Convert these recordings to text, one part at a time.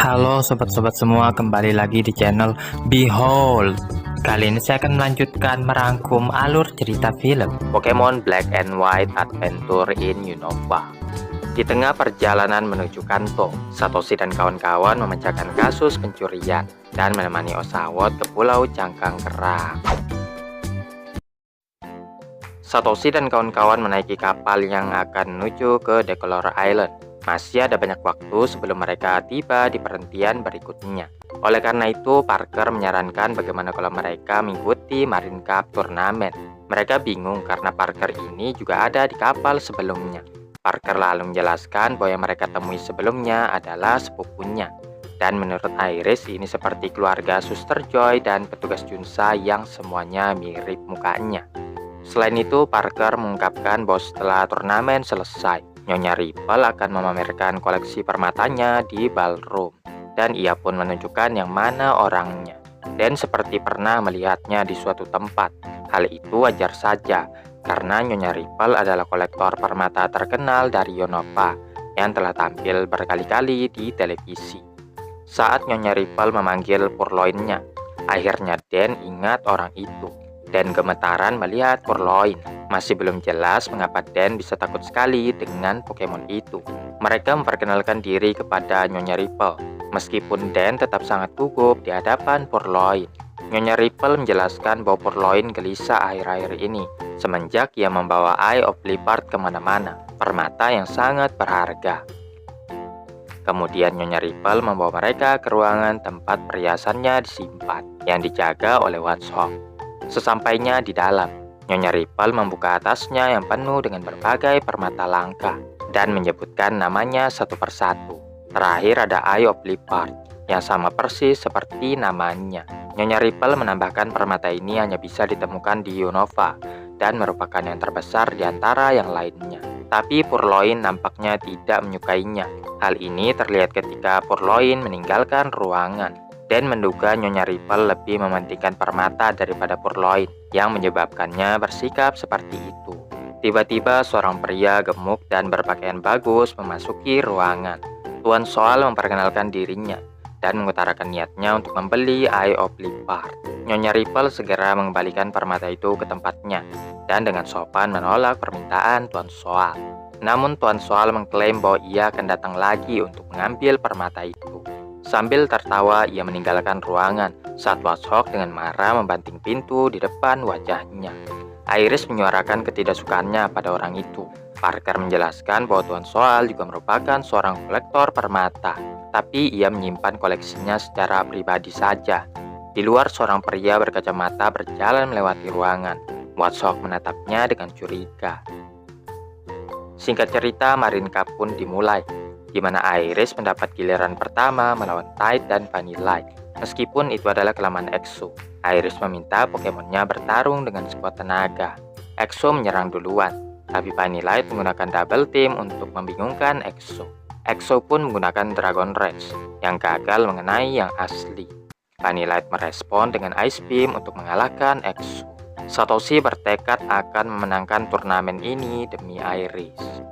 Halo sobat-sobat semua, kembali lagi di channel Behold. Kali ini saya akan melanjutkan merangkum alur cerita film Pokemon Black and White Adventure in Unova. Di tengah perjalanan menuju Kanto, Satoshi dan kawan-kawan memecahkan kasus pencurian dan menemani Oshawott ke Pulau Cangkang Kerang. Satoshi dan kawan-kawan menaiki kapal yang akan menuju ke Decolor Island. Masih ada banyak waktu sebelum mereka tiba di perhentian berikutnya. Oleh karena itu, Parker menyarankan bagaimana kalau mereka mengikuti Marine Cup turnamen. Mereka bingung karena Parker ini juga ada di kapal sebelumnya. Parker lalu menjelaskan bahwa yang mereka temui sebelumnya adalah sepupunya. Dan menurut Iris, ini seperti keluarga Suster Joy dan petugas Junsa yang semuanya mirip mukanya. Selain itu, Parker mengungkapkan bahwa setelah turnamen selesai, Nyonya Ripple akan memamerkan koleksi permatanya di ballroom, dan ia pun menunjukkan yang mana orangnya. Dan seperti pernah melihatnya di suatu tempat, hal itu wajar saja, karena Nyonya Ripple adalah kolektor permata terkenal dari Unova yang telah tampil berkali-kali di televisi. Saat Nyonya Ripple memanggil Purloinnya, akhirnya Dan ingat orang itu dan gemetaran melihat Purloin. Masih belum jelas mengapa Dan bisa takut sekali dengan Pokemon itu. Mereka memperkenalkan diri kepada Nyonya Ripple, meskipun Dan tetap sangat gugup di hadapan Purloin. Nyonya Ripple menjelaskan bahwa Purloin gelisah akhir-akhir ini, semenjak ia membawa Eye of Leopard kemana-mana, permata yang sangat berharga. Kemudian Nyonya Ripple membawa mereka ke ruangan tempat perhiasannya disimpan, yang dijaga oleh Watchog. Sesampainya di dalam, Nyonya Ripple membuka atasnya yang penuh dengan berbagai permata langka dan menyebutkan namanya satu persatu. Terakhir ada Eye of Leopard yang sama persis seperti namanya. Nyonya Ripple menambahkan permata ini hanya bisa ditemukan di Unova dan merupakan yang terbesar di antara yang lainnya. Tapi Purloin nampaknya tidak menyukainya. Hal ini terlihat ketika Purloin meninggalkan ruangan dan menduga Nyonya Ripple lebih mementingkan permata daripada Purloin yang menyebabkannya bersikap seperti itu. Tiba-tiba seorang pria gemuk dan berpakaian bagus memasuki ruangan. Tuan Soal memperkenalkan dirinya dan mengutarakan niatnya untuk membeli Eye of Leopard. Nyonya Ripple segera mengembalikan permata itu ke tempatnya dan dengan sopan menolak permintaan Tuan Soal. Namun Tuan Soal mengklaim bahwa ia akan datang lagi untuk mengambil permata itu. Sambil tertawa, ia meninggalkan ruangan saat Watchog dengan marah membanting pintu di depan wajahnya. Iris menyuarakan ketidaksukaannya pada orang itu. Parker menjelaskan bahwa Tuan Soal juga merupakan seorang kolektor permata, tapi ia menyimpan koleksinya secara pribadi saja. Di luar, seorang pria berkacamata berjalan melewati ruangan. Watchog menatapnya dengan curiga. Singkat cerita, Marine Cup pun dimulai, di mana Iris mendapat giliran pertama melawan Tide dan Vanillite. Meskipun itu adalah kelemahan EXO, Iris meminta Pokemonnya bertarung dengan sekuat tenaga. EXO menyerang duluan, tapi Vanillite menggunakan double team untuk membingungkan EXO. EXO pun menggunakan Dragon Rage yang gagal mengenai yang asli. Vanillite merespon dengan Ice Beam untuk mengalahkan EXO. Satoshi bertekad akan memenangkan turnamen ini demi Iris.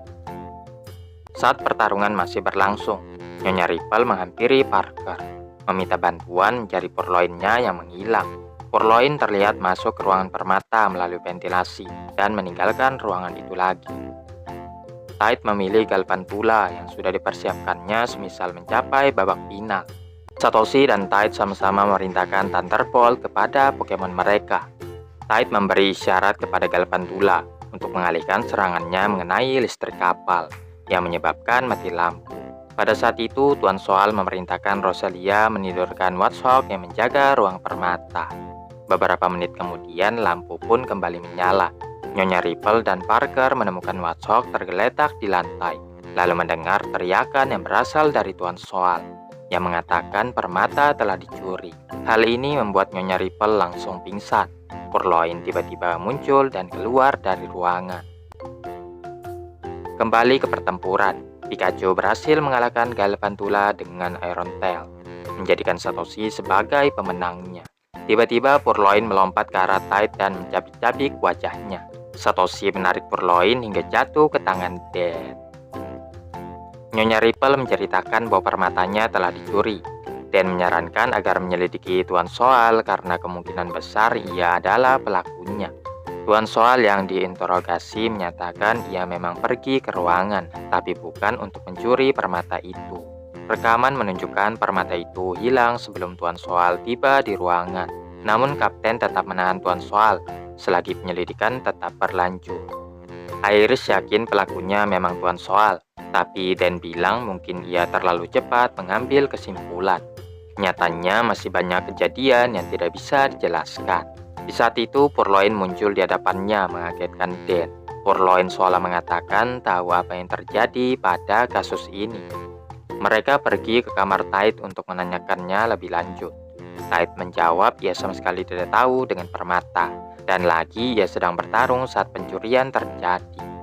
Saat pertarungan masih berlangsung, Nyonya Ripple menghampiri Parker, meminta bantuan mencari Purloinnya yang menghilang. Purloin terlihat masuk ke ruangan permata melalui ventilasi dan meninggalkan ruangan itu lagi. Tide memilih Galvantula yang sudah dipersiapkannya semisal mencapai babak final. Satoshi dan Tide sama-sama memerintahkan Thunderbolt kepada Pokemon mereka. Tide memberi isyarat kepada Galvantula untuk mengalihkan serangannya mengenai listrik kapal yang menyebabkan mati lampu. Pada saat itu, Tuan Soal memerintahkan Rosalia menidurkan Watchog yang menjaga ruang permata. Beberapa menit kemudian, lampu pun kembali menyala. Nyonya Ripple dan Parker menemukan Watchog tergeletak di lantai, lalu mendengar teriakan yang berasal dari Tuan Soal, yang mengatakan permata telah dicuri. Hal ini membuat Nyonya Ripple langsung pingsan. Purloin tiba-tiba muncul dan keluar dari ruangan. Kembali ke pertempuran, Pikachu berhasil mengalahkan Galvantula dengan Iron Tail, menjadikan Satoshi sebagai pemenangnya. Tiba-tiba Purloin melompat ke arah Tide dan mencabik-cabik wajahnya. Satoshi menarik Purloin hingga jatuh ke tangan Dan. Nyonya Ripple menceritakan bahwa permatanya telah dicuri dan menyarankan agar menyelidiki Tuan Soal karena kemungkinan besar ia adalah pelakunya. Tuan Soal yang diinterogasi menyatakan ia memang pergi ke ruangan, tapi bukan untuk mencuri permata itu. Rekaman menunjukkan permata itu hilang sebelum Tuan Soal tiba di ruangan. Namun Kapten tetap menahan Tuan Soal selagi penyelidikan tetap berlanjut. Iris yakin pelakunya memang Tuan Soal, tapi Dan bilang mungkin ia terlalu cepat mengambil kesimpulan. Nyatanya masih banyak kejadian yang tidak bisa dijelaskan. Di saat itu Purloin muncul di hadapannya mengagetkan Dan. Purloin seolah mengatakan tahu apa yang terjadi pada kasus ini. Mereka pergi ke kamar Tait untuk menanyakannya lebih lanjut. Tait menjawab ia sama sekali tidak tahu dengan permata. Dan lagi ia sedang bertarung saat pencurian terjadi.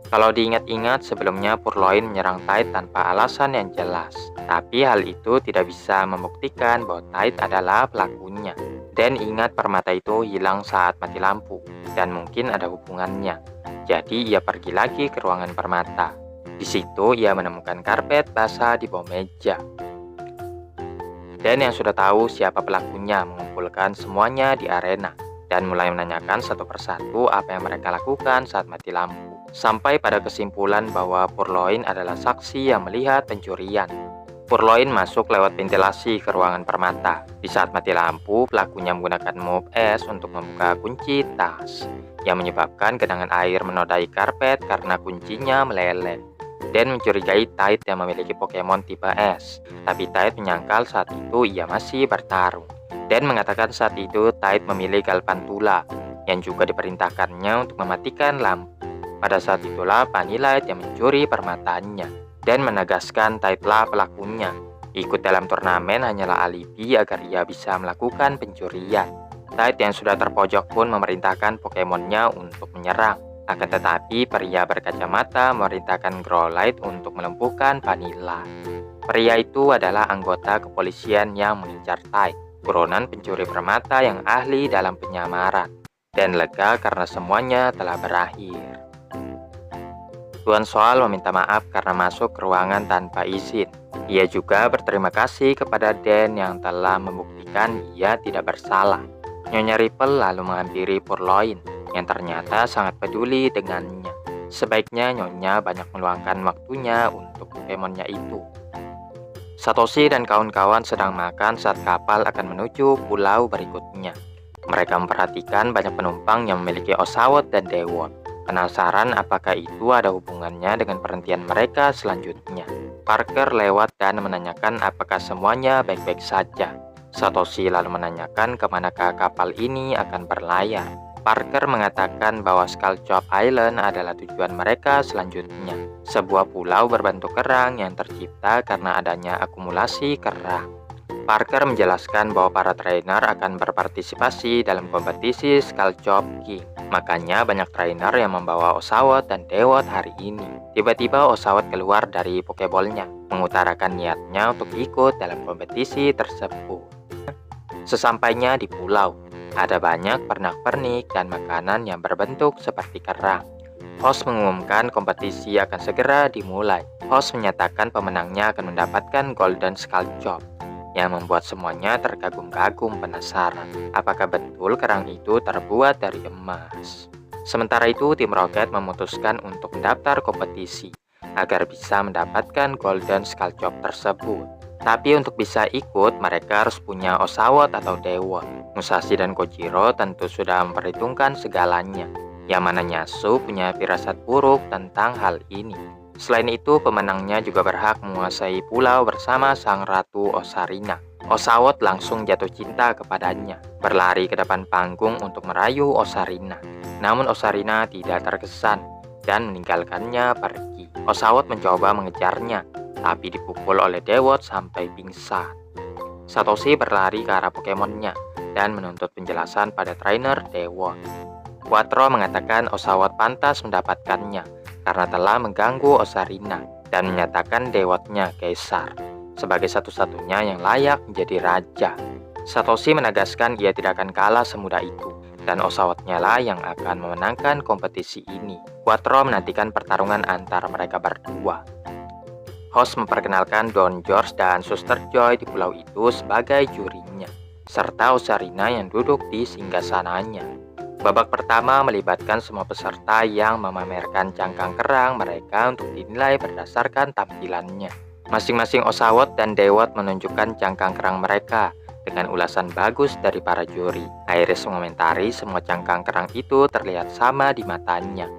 Kalau diingat-ingat sebelumnya Purloin menyerang Tait tanpa alasan yang jelas. Tapi hal itu tidak bisa membuktikan bahwa Tait adalah pelakunya. Dan ingat permata itu hilang saat mati lampu. Dan mungkin ada hubungannya. Jadi ia pergi lagi ke ruangan permata. Di situ ia menemukan karpet basah di bawah meja. Dan yang sudah tahu siapa pelakunya mengumpulkan semuanya di arena. Dan mulai menanyakan satu persatu apa yang mereka lakukan saat mati lampu. Sampai pada kesimpulan bahwa Purloin adalah saksi yang melihat pencurian. Purloin masuk lewat ventilasi ke ruangan permata. Di saat mati lampu, pelakunya menggunakan mop es untuk membuka kunci tas, yang menyebabkan genangan air menodai karpet karena kuncinya meleleh. Dan mencurigai Tait yang memiliki Pokemon tipe es. Tapi Tait menyangkal saat itu ia masih bertarung. Dan mengatakan saat itu Tait memilih Galvantula yang juga diperintahkannya untuk mematikan lampu. Pada saat itulah Vanillite yang mencuri permatanya dan menegaskan Taitlah pelakunya. Ikut dalam turnamen hanyalah alibi agar ia bisa melakukan pencurian. Tait yang sudah terpojok pun memerintahkan Pokemonnya untuk menyerang. Akan tetapi pria berkacamata memerintahkan Growlithe untuk melumpuhkan Vanilla. Pria itu adalah anggota kepolisian yang mengincar Tait, buronan pencuri permata yang ahli dalam penyamaran, dan lega karena semuanya telah berakhir. Tuan Soal meminta maaf karena masuk ke ruangan tanpa izin. Ia juga berterima kasih kepada Dan yang telah membuktikan ia tidak bersalah. Nyonya Ripple lalu menghampiri Purloin yang ternyata sangat peduli dengannya. Sebaiknya Nyonya banyak meluangkan waktunya untuk Pokemonnya itu. Satoshi dan kawan-kawan sedang makan saat kapal akan menuju pulau berikutnya. Mereka memperhatikan banyak penumpang yang memiliki Oshawott dan Dewott. Penasaran apakah itu ada hubungannya dengan perhentian mereka selanjutnya. Parker lewat dan menanyakan apakah semuanya baik-baik saja. Satoshi lalu menanyakan kemanakah kapal ini akan berlayar. Parker mengatakan bahwa Skullcap Island adalah tujuan mereka selanjutnya. Sebuah pulau berbentuk kerang yang tercipta karena adanya akumulasi kerang. Parker menjelaskan bahwa para trainer akan berpartisipasi dalam kompetisi Skullcap King. Makanya banyak trainer yang membawa Oshawott dan Dewott hari ini. Tiba-tiba Oshawott keluar dari Pokeball-nya, mengutarakan niatnya untuk ikut dalam kompetisi tersebut. Sesampainya di pulau, ada banyak pernak-pernik dan makanan yang berbentuk seperti kerang. Host mengumumkan kompetisi akan segera dimulai. Host menyatakan pemenangnya akan mendapatkan Golden Skullcap, yang membuat semuanya terkagum-kagum penasaran apakah betul kerang itu terbuat dari emas. Sementara itu tim Rocket memutuskan untuk mendaftar kompetisi agar bisa mendapatkan Golden Skullcap tersebut. Tapi untuk bisa ikut mereka harus punya Oshawott atau Dewott. Musashi dan Kojiro tentu sudah memperhitungkan segalanya. Yang mana Nyasu punya firasat buruk tentang hal ini. Selain itu, pemenangnya juga berhak menguasai pulau bersama sang ratu Osarina. Oshawott langsung jatuh cinta kepadanya, berlari ke depan panggung untuk merayu Osarina. Namun Osarina tidak terkesan dan meninggalkannya pergi. Oshawott mencoba mengejarnya, tapi dipukul oleh Dewott sampai pingsan. Satoshi berlari ke arah Pokemonnya dan menuntut penjelasan pada trainer Dewott. Quattro mengatakan Oshawott pantas mendapatkannya karena telah mengganggu Osarina dan menyatakan Dewottnya kaisar sebagai satu-satunya yang layak menjadi raja. Satoshi menegaskan ia tidak akan kalah semudah itu dan Oshawottnya lah yang akan memenangkan kompetisi ini. Quattro menantikan pertarungan antara mereka berdua. Host memperkenalkan Don George dan Suster Joy di pulau itu sebagai jurinya, serta Osarina yang duduk di singgasananya. Babak pertama melibatkan semua peserta yang memamerkan cangkang kerang mereka untuk dinilai berdasarkan tampilannya. Masing-masing Osawott dan Dewot menunjukkan cangkang kerang mereka dengan ulasan bagus dari para juri. Iris mengomentari semua cangkang kerang itu terlihat sama di matanya.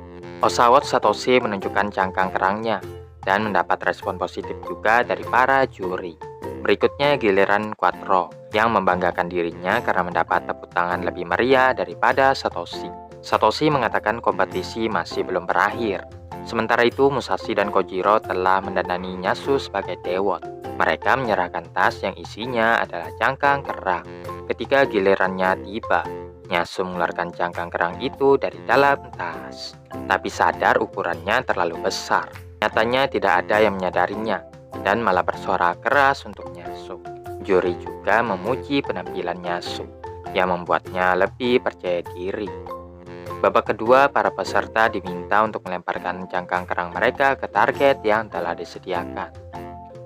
Osawott Satoshi menunjukkan cangkang kerangnya dan mendapat respon positif juga dari para juri. Berikutnya giliran Quattro yang membanggakan dirinya karena mendapat tepuk tangan lebih meriah daripada Satoshi. Satoshi mengatakan kompetisi masih belum berakhir. Sementara itu Musashi dan Kojiro telah mendandani Nyasu sebagai Dewot. Mereka menyerahkan tas yang isinya adalah cangkang kerang. Ketika gilirannya tiba, Nyasu mengeluarkan cangkang kerang itu dari dalam tas. Tapi sadar ukurannya terlalu besar. Nyatanya tidak ada yang menyadarinya dan malah bersuara keras untuk Nyasu. Juri juga memuji penampilan Nyasu yang membuatnya lebih percaya diri. Babak kedua, para peserta diminta untuk melemparkan cangkang kerang mereka ke target yang telah disediakan.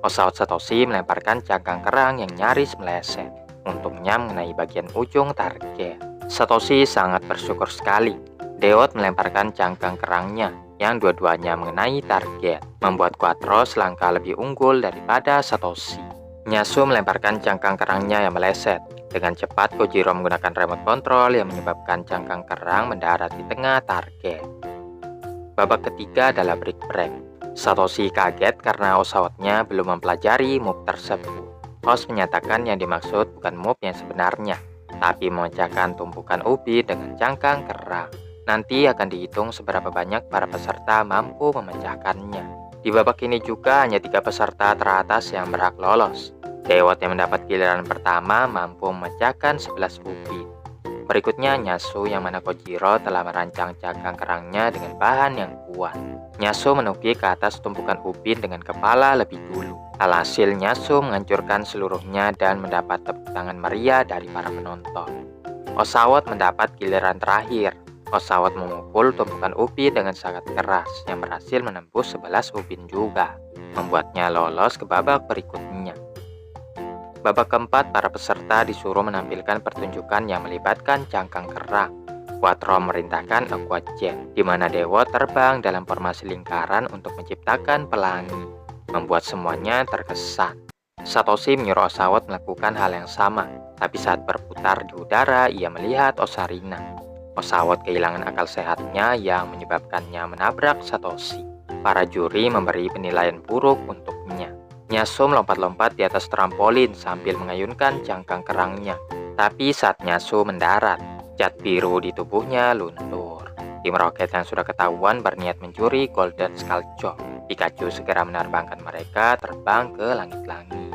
Osawott Satoshi melemparkan cangkang kerang yang nyaris meleset. Untungnya mengenai bagian ujung target. Satoshi sangat bersyukur sekali. Dewot melemparkan cangkang kerangnya yang dua-duanya mengenai target, membuat Quattro selangkah lebih unggul daripada Satoshi. Nyasu melemparkan cangkang kerangnya yang meleset. Dengan cepat Kojiro menggunakan remote control yang menyebabkan cangkang kerang mendarat di tengah target. Babak ketiga adalah break. Satoshi kaget karena Osawottnya belum mempelajari move tersebut. Host menyatakan yang dimaksud bukan move yang sebenarnya, tapi memecahkan tumpukan ubi dengan cangkang kerang. Nanti akan dihitung seberapa banyak para peserta mampu memecahkannya. Di babak ini juga hanya 3 peserta teratas yang berhak lolos. Dewot yang mendapat giliran pertama mampu memecahkan 11 ubi. Berikutnya Nyasu yang mana Kojiro telah merancang cangkang kerangnya dengan bahan yang kuat. Nyasu menukik ke atas tumpukan ubin dengan kepala lebih dulu. Alhasil Nyasu menghancurkan seluruhnya dan mendapat tepuk tangan meriah dari para penonton. Osawott mendapat giliran terakhir. Osawott memukul tumpukan ubin dengan sangat keras yang berhasil menembus 11 ubin juga, membuatnya lolos ke babak berikutnya. Babak keempat, para peserta disuruh menampilkan pertunjukan yang melibatkan cangkang kerang. Quattro merintahkan Aqua Jet, di mana Dewot terbang dalam formasi lingkaran untuk menciptakan pelangi, membuat semuanya terkesan. Satoshi menyuruh Osawott melakukan hal yang sama, tapi saat berputar di udara, ia melihat Osarina. Osawott kehilangan akal sehatnya yang menyebabkannya menabrak Satoshi. Para juri memberi penilaian buruk untuknya. Nyasu melompat-lompat di atas trampolin sambil mengayunkan cangkang kerangnya. Tapi saat Nyasu mendarat, cat biru di tubuhnya luntur. Tim Rocket yang sudah ketahuan berniat mencuri Golden Skullchop. Pikachu segera menerbangkan mereka terbang ke langit-langit.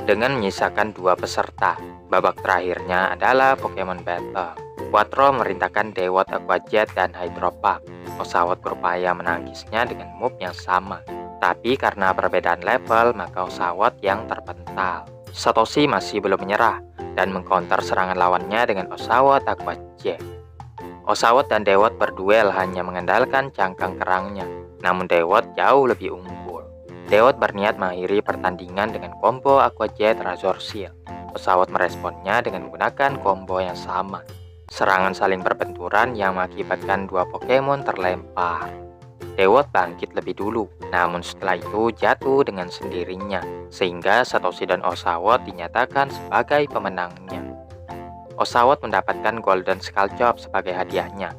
Dengan menyisakan 2 peserta, babak terakhirnya adalah Pokemon Battle. Quattro memerintahkan Dewot, Aqua Jet, dan Hydro Pump. Osawott berupaya menangisnya dengan move yang sama. Tapi karena perbedaan level, maka Osawott yang terpental. Satoshi masih belum menyerah dan mengcounter serangan lawannya dengan Osawott Aqua Jet. Osawott dan Dewot berduel hanya mengandalkan cangkang kerangnya, namun Dewot jauh lebih unggul. Dewot berniat mengakhiri pertandingan dengan combo Aqua Jet Razor Shield. Osawott meresponnya dengan menggunakan combo yang sama. Serangan saling berbenturan yang mengakibatkan 2 Pokemon terlempar. Dewot bangkit lebih dulu, namun setelah itu jatuh dengan sendirinya, sehingga Satoshi dan Osawott dinyatakan sebagai pemenangnya. Osawott mendapatkan Golden Skullchop sebagai hadiahnya,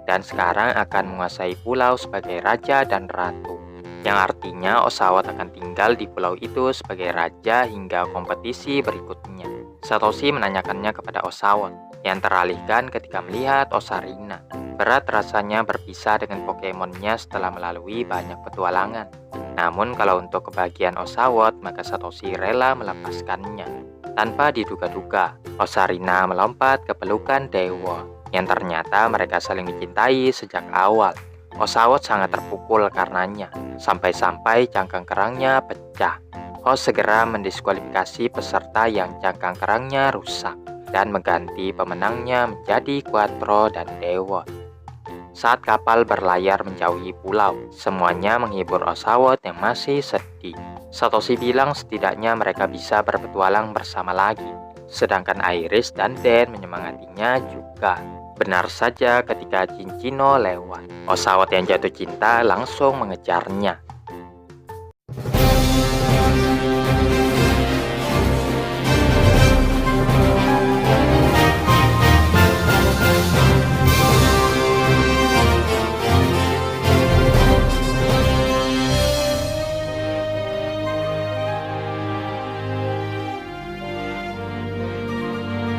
dan sekarang akan menguasai pulau sebagai raja dan ratu, yang artinya Osawott akan tinggal di pulau itu sebagai raja hingga kompetisi berikutnya. Satoshi menanyakannya kepada Osawott, yang teralihkan ketika melihat Osarina. Berat rasanya berpisah dengan Pokemonnya setelah melalui banyak petualangan. Namun kalau untuk kebahagiaan Osawott, maka Satoshi rela melepaskannya. Tanpa diduga-duga, Osarina melompat ke pelukan Dewot, yang ternyata mereka saling mencintai sejak awal. Osawott sangat terpukul karenanya, sampai-sampai cangkang kerangnya pecah. Host segera mendiskualifikasi peserta yang cangkang kerangnya rusak, dan mengganti pemenangnya menjadi Quattro dan Dewot. saat kapal berlayar menjauhi pulau. Semuanya menghibur Oshawott yang masih sedih. Satoshi bilang setidaknya mereka bisa berpetualang bersama lagi. Sedangkan Iris dan Dan menyemangatinya juga. Benar saja ketika Cinchino lewat, Oshawott yang jatuh cinta langsung mengejarnya.